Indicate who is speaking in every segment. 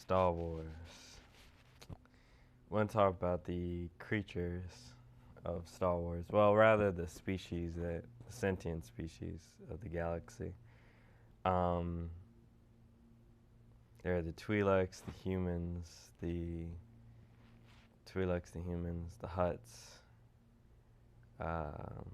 Speaker 1: Star Wars. I want to talk about the creatures of Star Wars. Well, rather the species, the sentient species of the galaxy. Um, there are the Twi'leks, the humans, the Hutts. Um,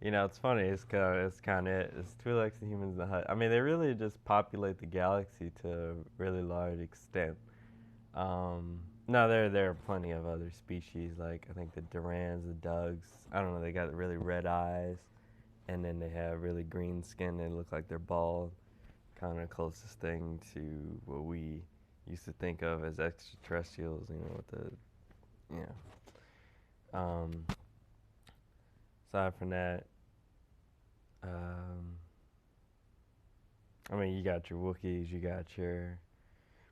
Speaker 1: it's funny. It's kind of it. It's Twi'leks, the humans, the Hutt. I mean, they really just populate the galaxy to a really large extent. No, there are plenty of other species. Like I think the Durans, the Dugs. I don't know. They got really red eyes, and then they have really green skin. They look like they're bald. Kind of closest thing to what we used to think of as extraterrestrials. With the you know. Aside from that, um, I mean, you got your Wookiees. You got your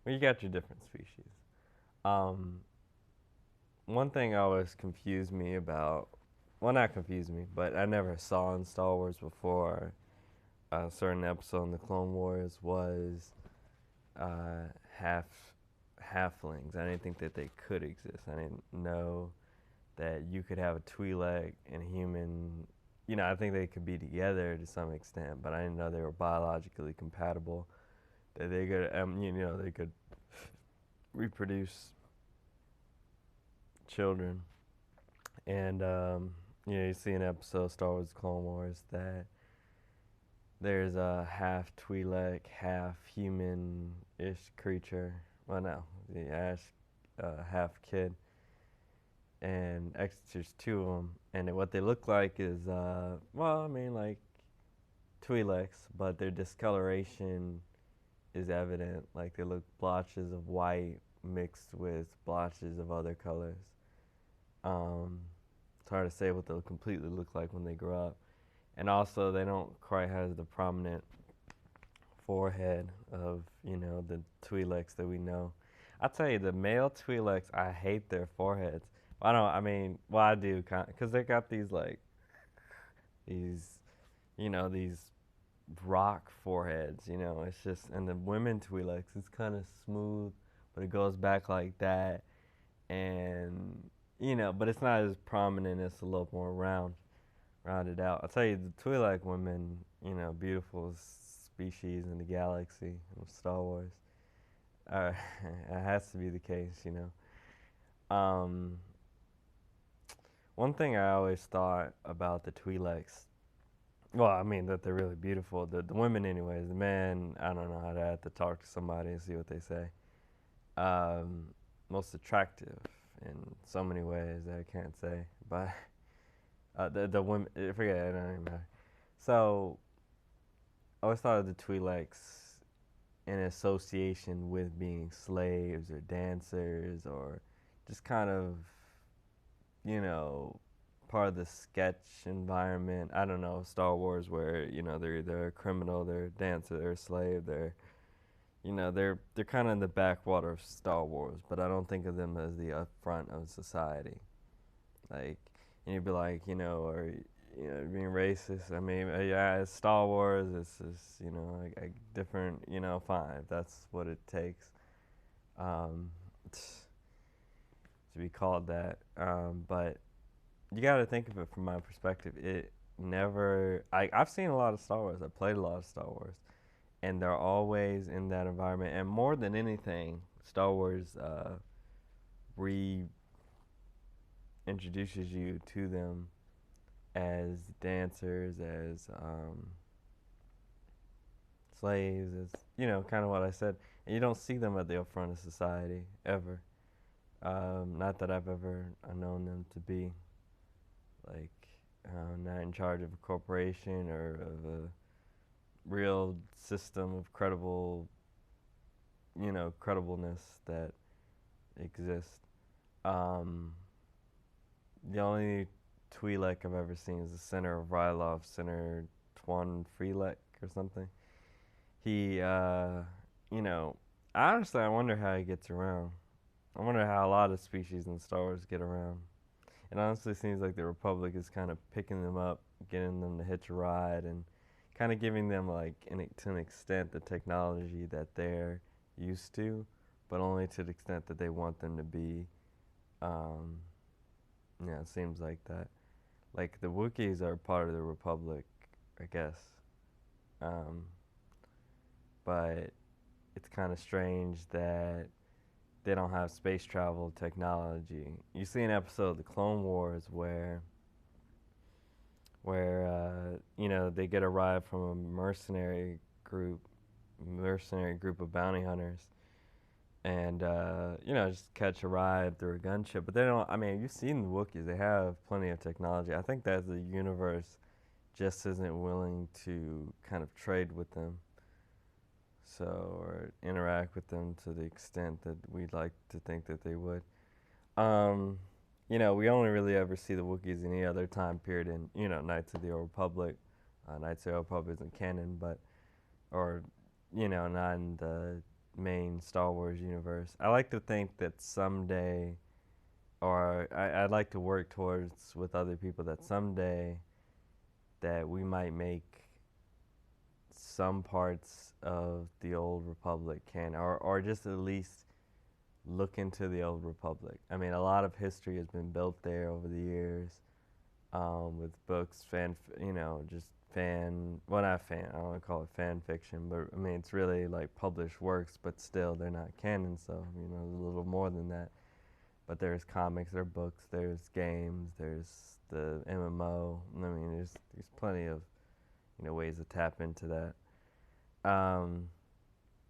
Speaker 1: different species. Um, One thing always confused me about, well, not confused me, but I never saw in Star Wars before a certain episode in the Clone Wars was uh, half halflings. I didn't think that they could exist. I didn't know that you could have a Twi'lek and a human. I think they could be together to some extent, but I didn't know they were biologically compatible. That they could, they could reproduce children. And you see in episode of Star Wars Clone Wars that there's a half Twi'lek, half human-ish creature. Well, no, the Ash half kid, and there's two of them. And what they look like is, like Twi'leks, but their discoloration is evident. Like they look blotches of white mixed with blotches of other colors. It's hard to say what they'll completely look like when they grow up. And also, they don't quite have the prominent forehead of, the Twi'leks that we know. I'll tell you, the male Twi'leks, I hate their foreheads. I do, because they got these, these, these rock foreheads, it's just, and the women Twi'leks, it's kind of smooth, but it goes back like that. And, but it's not as prominent, it's a little more rounded out. I'll tell you, the Twi'lek women, beautiful species in the galaxy of Star Wars. It has to be the case. Um, One thing I always thought about the Twi'leks, well, I mean that they're really beautiful. The women, anyways. The men, I don't know. I'd have to talk to somebody and see what they say. Um, Most attractive in so many ways that I can't say, but the women, forget it, it doesn't even matter. So I always thought of the Twi'leks in association with being slaves or dancers or just kind of, you know, part of the sketch environment. I don't know, Star Wars, where they're either a criminal, they're a dancer, they're a slave, they're kind of in the backwater of Star Wars, but I don't think of them as the upfront of society. Like, and you'd be like, or being racist. I mean, yeah, it's Star Wars. It's a different, fine. If that's what it takes um, to be called that. But you got to think of it from my perspective. It never. I've seen a lot of Star Wars. I've played a lot of Star Wars, and they're always in that environment. And more than anything, Star Wars reintroduces you to them as dancers, as slaves, as kind of what I said. And you don't see them at the upfront of society ever. Not that I've ever known them to be like not in charge of a corporation or of a real system of credibleness that exists. The only Twi'lek I've ever seen is the center of Rylov, Center Tuan Freelek or something. He, honestly, I wonder how he gets around. I wonder how a lot of species in Star Wars get around. It honestly seems like the Republic is kind of picking them up, getting them to hitch a ride, and kind of giving them like to an extent the technology that they're used to, but only to the extent that they want them to be. Um, yeah, it seems like that. Like the Wookiees are part of the Republic, I guess. Um, but it's kind of strange that they don't have space travel technology. You see an episode of the Clone Wars where they get a ride from a mercenary group of bounty hunters, and just catch a ride through a gunship. But they don't. I mean, you've seen the Wookiees; they have plenty of technology. I think that the universe just isn't willing to kind of trade with them, so or interact with them to the extent that we'd like to think that they would. Um, we only really ever see the Wookiees in any other time period in Knights of the Old Republic. Knights of the Old Republic isn't canon, but or not in the main Star Wars universe. I like to think that someday, or I'd like to work towards with other people that someday that we might make some parts of the Old Republic canon, or just at least look into the Old Republic. I mean, a lot of history has been built there over the years, with books, just well, not fan, I don't want to call it fan fiction, but I mean, it's really like published works, but still, they're not canon, so, a little more than that. But there's comics, there are books, there's games, there's the MMO. I mean, there's plenty of, ways to tap into that.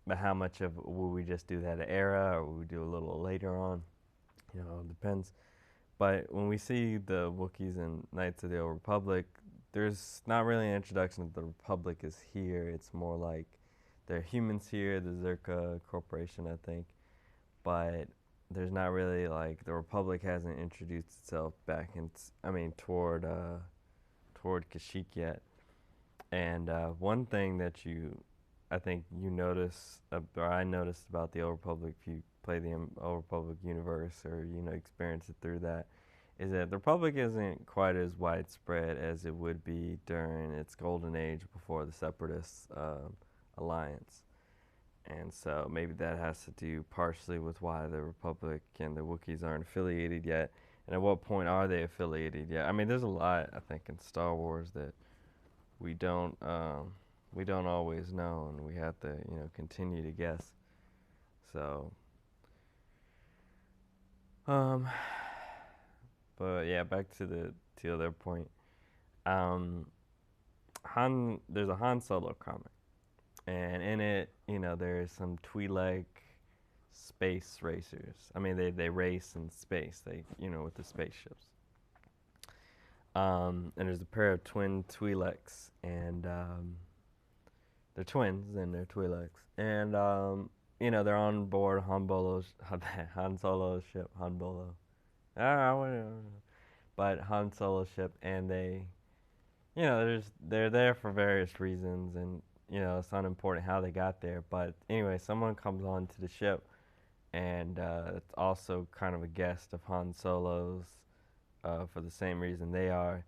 Speaker 1: But how much of will we just do that era, or will we do a little later on? It depends. But when we see the Wookiees in Knights of the Old Republic, there's not really an introduction that the Republic is here. It's more like there are humans here, the Zerka Corporation, I think. But there's not really like the Republic hasn't introduced itself back toward Kashyyyk yet. And one thing that I think you notice, or I noticed about the Old Republic, if you play the Old Republic universe or experience it through that, is that the Republic isn't quite as widespread as it would be during its golden age before the Separatist alliance. And so maybe that has to do partially with why the Republic and the Wookiees aren't affiliated yet. And at what point are they affiliated yet? I mean, there's a lot, I think, in Star Wars that we don't always know, and we have to continue to guess. So, but yeah, back to the other point. Um, there's a Han Solo comic, and in it, there's some Twi'lek space racers. I mean, they race in space. They with the spaceships. And there's a pair of twin Twi'leks, and they're twins and they're Twi'leks, and they're on board Han Solo's ship, Han Bolo. But Han Solo's ship, and they're there for various reasons, and it's unimportant how they got there. But anyway, someone comes onto the ship, and it's also kind of a guest of Han Solo's, for the same reason they are,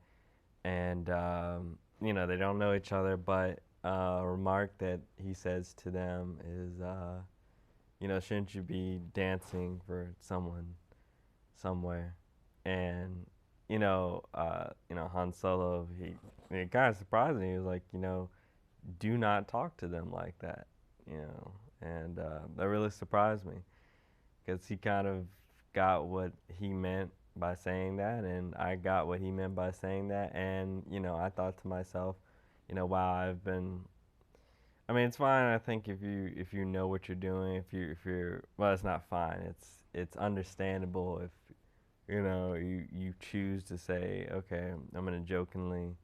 Speaker 1: and they don't know each other, but a remark that he says to them is, shouldn't you be dancing for someone somewhere? And Han Solo, it kind of surprised me. He was like, do not talk to them like that, and that really surprised me because he kind of got what he meant by saying that, and I got what he meant by saying that, and I thought to myself, wow, I mean, it's fine. I think if you know what you're doing, if you're well, it's not fine. It's understandable if you choose to say, okay, I'm gonna jokingly,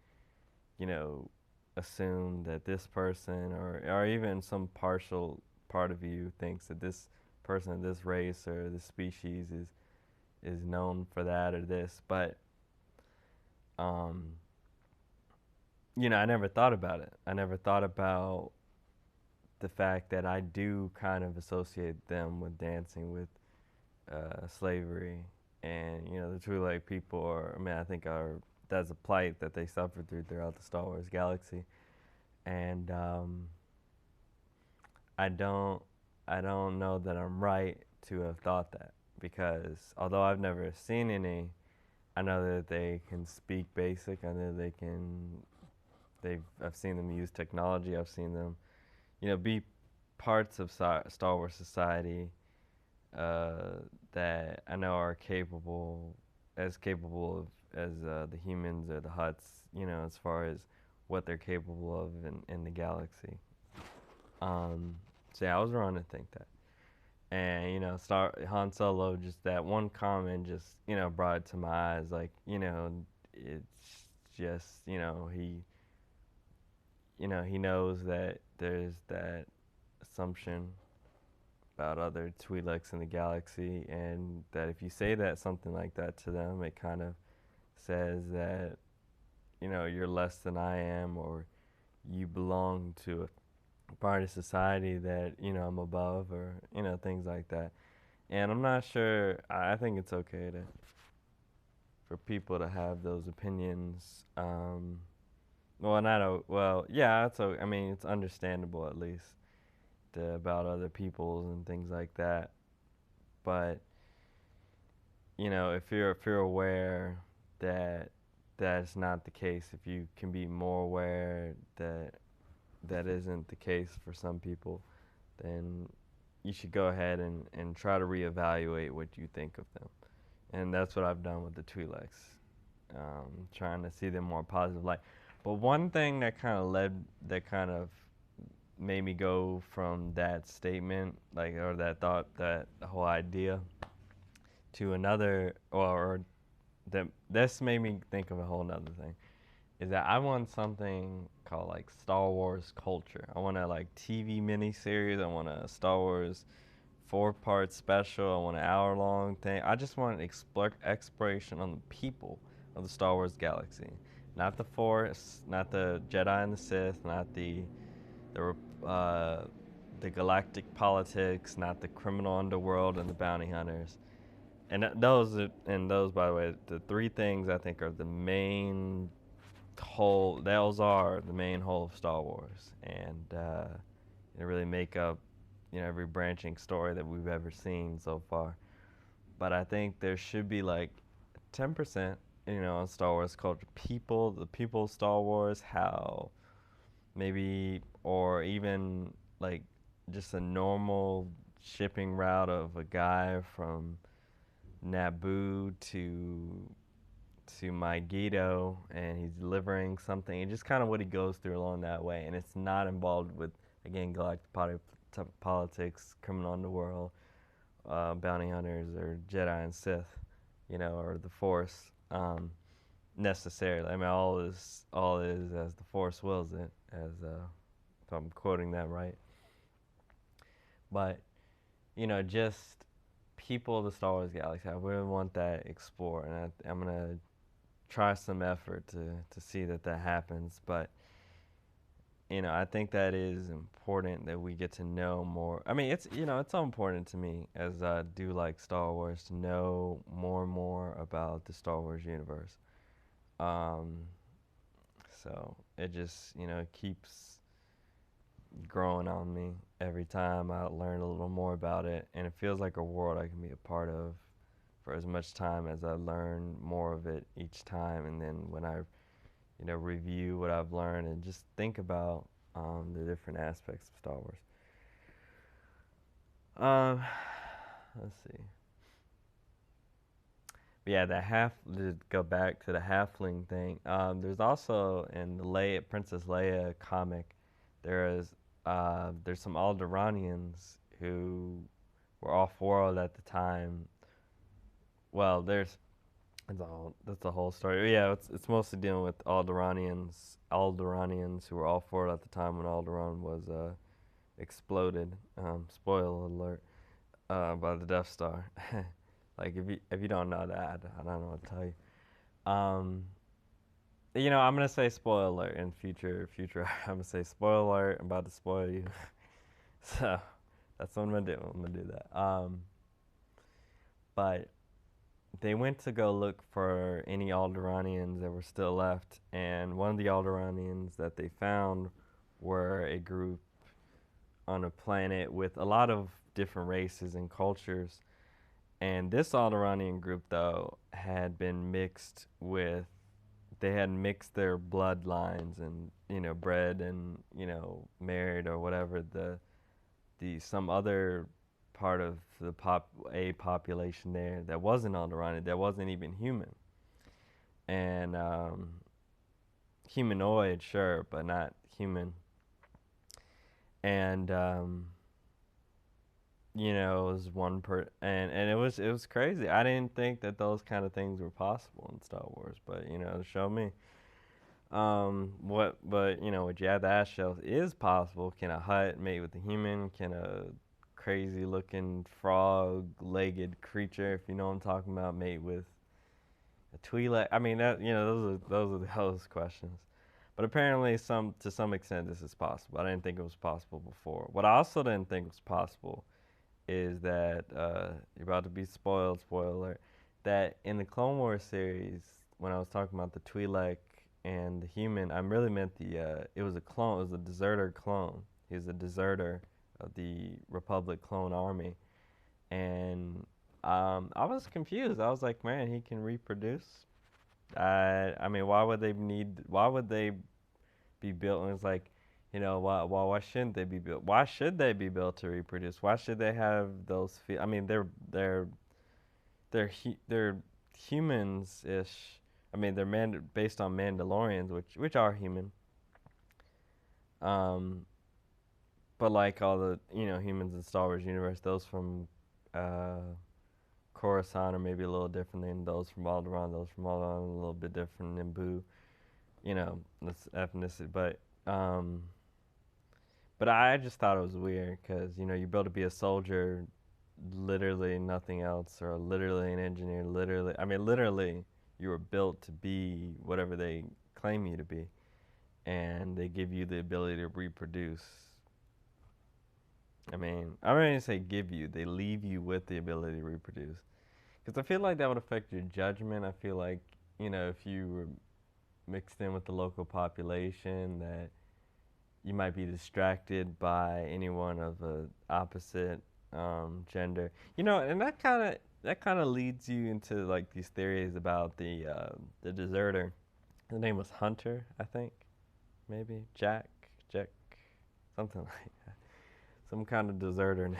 Speaker 1: you know, assume that this person or even some partial part of you thinks that this person, this race or this species is known for that or this, but um, I never thought about it. I never thought about the fact that I do kind of associate them with dancing with slavery, and the true like people are. I mean, I think that's a plight that they suffered throughout the Star Wars galaxy, and I don't I don't know that I'm right to have thought that, because although I've never seen any, I know that they can speak basic. I know they can. I've seen them use technology. I've seen them, be parts of Star Wars society uh, that I know are capable of as the humans or the Hutts. As far as what they're capable of in the galaxy. Um, so yeah, I was wrong to think that. And Star Han Solo, just that one comment just brought it to my eyes. Like it's just he knows that there's that assumption about other Twi'leks in the galaxy, and that if you say that something like that to them, it kind of says that you're less than I am, or you belong to a part of society that I'm above, or things like that. And I'm not sure. I think it's okay to for people to have those opinions. Well, not well. Yeah, it's. I mean, it's understandable at least about other peoples and things like that. But if you're aware that that's not the case, if you can be more aware that that isn't the case for some people, then you should go ahead and try to reevaluate what you think of them. And that's what I've done with the Twi'leks, trying to see them more positive light. But one thing that kind of made me go from that statement, like, or that thought, that whole idea, to another, or that this made me think of a whole nother thing, is that I want something called like Star Wars culture. I want a like TV miniseries. I want a Star Wars 4-part special. I want an hour-long thing. I just want exploration on the people of the Star Wars galaxy, not the Force, not the Jedi and the Sith, not the the galactic politics, not the criminal underworld and the bounty hunters. And those, by the way, the three things I think are the main whole. Those are the main whole of Star Wars, and they really make up every branching story that we've ever seen so far. But I think there should be like 10%, on Star Wars culture. The people of Star Wars, how maybe, or even like just a normal shipping route of a guy from Naboo to Megiddo, and he's delivering something, and just kind of what he goes through along that way. And it's not involved with, again, galactic politics, criminal underworld, bounty hunters, or Jedi and Sith, or the Force, necessarily. I mean, all is as the Force wills it, as if I'm quoting that right. But just people of the Star Wars galaxy, I really want that explored, and I'm gonna try some effort to see that happens. But I think that is important that we get to know more. I mean, it's so important to me, as I do like Star Wars, to know more and more about the Star Wars universe. Um, so it just keeps growing on me every time I learn a little more about it, and it feels like a world I can be a part of for as much time as I learn more of it each time. And then when I review what I've learned and just think about the different aspects of Star Wars. Um, let's see. But yeah, to go back to the halfling thing. There's also in the Princess Leia comic, there's some Alderaanians who were off world at the time. Well, that's the whole story. But yeah, it's mostly dealing with Alderaanians who were off world at the time when Alderaan was exploded. Spoiler alert, by the Death Star. Like, if you don't know that, I don't know what to tell you. I'm gonna say spoiler alert in future. I'm gonna say spoiler alert. I'm about to spoil you. So that's what I'm gonna do. I'm gonna do that. But they went to go look for any Alderaanians that were still left, and one of the Alderaanians that they found were a group on a planet with a lot of different races and cultures. And this Alderanian group, though, had been mixed with, they had mixed their bloodlines and, bred and, married or whatever some other part of the population there that wasn't Alderanian, that wasn't even human. And humanoid, sure, but not human. And it was and it was crazy. I didn't think that those kind of things were possible in Star Wars, but show me. What you have to ask yourself is possible. Can a Hutt mate with a human? Can a crazy looking frog legged creature, if you know what I'm talking about, mate with a Twi'lek? I mean, that those questions. But apparently, to some extent, this is possible. I didn't think it was possible before. What I also didn't think was possible is that you're about to be spoiled. Spoiler alert. That in the Clone Wars series, when I was talking about the Twi'lek and the human, I really meant it was a clone. It was a deserter clone. He was a deserter of the Republic clone army, and I was confused. I was like, man, he can reproduce. I mean, why would they be built? And it's like, why shouldn't they be built? Why should they be built to reproduce? Why should they have those? I mean, they're humans-ish. I mean, they're based on Mandalorians, which are human. But like all the humans in Star Wars universe, those from Coruscant are maybe a little different than those from Alderaan. Those from Alderaan are a little bit different than Boo. That's ethnicity, but I just thought it was weird because you're built to be a soldier, literally nothing else, or literally an engineer. Literally, you were built to be whatever they claim you to be, and they give you the ability to reproduce. I mean, I don't even say give you; they leave you with the ability to reproduce. Because I feel like that would affect your judgment. I feel like if you were mixed in with the local population, that you might be distracted by anyone of the opposite gender. And that kind of leads you into like these theories about the deserter. His name was Hunter, I think, maybe Jack, something like that, some kind of deserter name.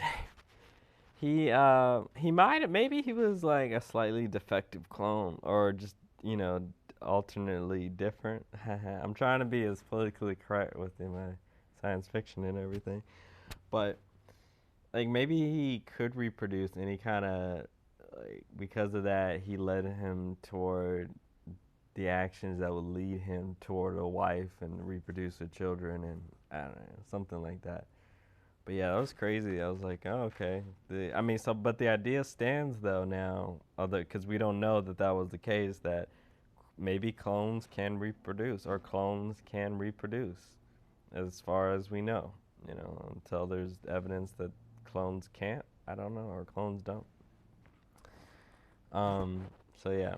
Speaker 1: He might have, maybe he was like a slightly defective clone, or just alternately different. I'm trying to be as politically correct within my science fiction and everything, but like maybe he could reproduce, and he kind of like because of that he led him toward the actions that would lead him toward a wife and reproduce with children, and I don't know, something like that. But yeah, that was crazy. I was like, oh, okay. But the idea stands though now, other because we don't know that was the case. That maybe clones can reproduce, or clones can reproduce, as far as we know. Until there's evidence that clones can't. I don't know, or clones don't. So yeah.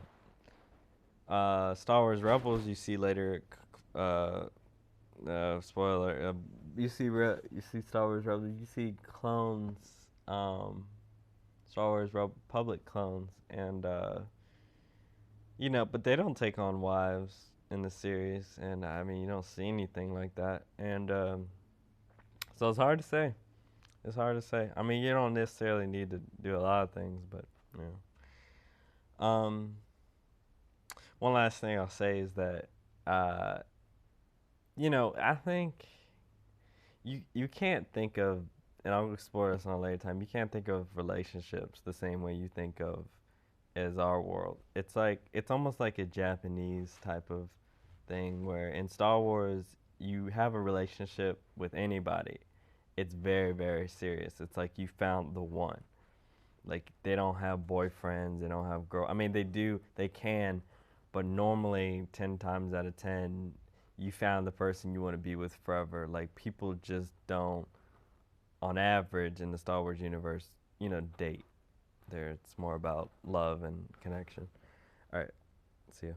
Speaker 1: Star Wars Rebels. You see later. Spoiler. You see Star Wars Rebels. You see clones. Star Wars Republic clones, and but they don't take on wives in the series, and I mean you don't see anything like that, and so it's hard to say. It's hard to say. I mean, you don't necessarily need to do a lot of things, but one last thing I'll say is that I think you can't think of, and I'll explore this on a later time. You can't think of relationships the same way you think of as our world. It's almost like a Japanese type of thing where in Star Wars you have a relationship with anybody. It's very, very serious. It's like you found the one. Like they don't have boyfriends, they don't have girl. I mean they can, but normally 10 times out of 10 you found the person you want to be with forever. Like people just don't, on average in the Star Wars universe, date. It's more about love and connection. All right, see ya.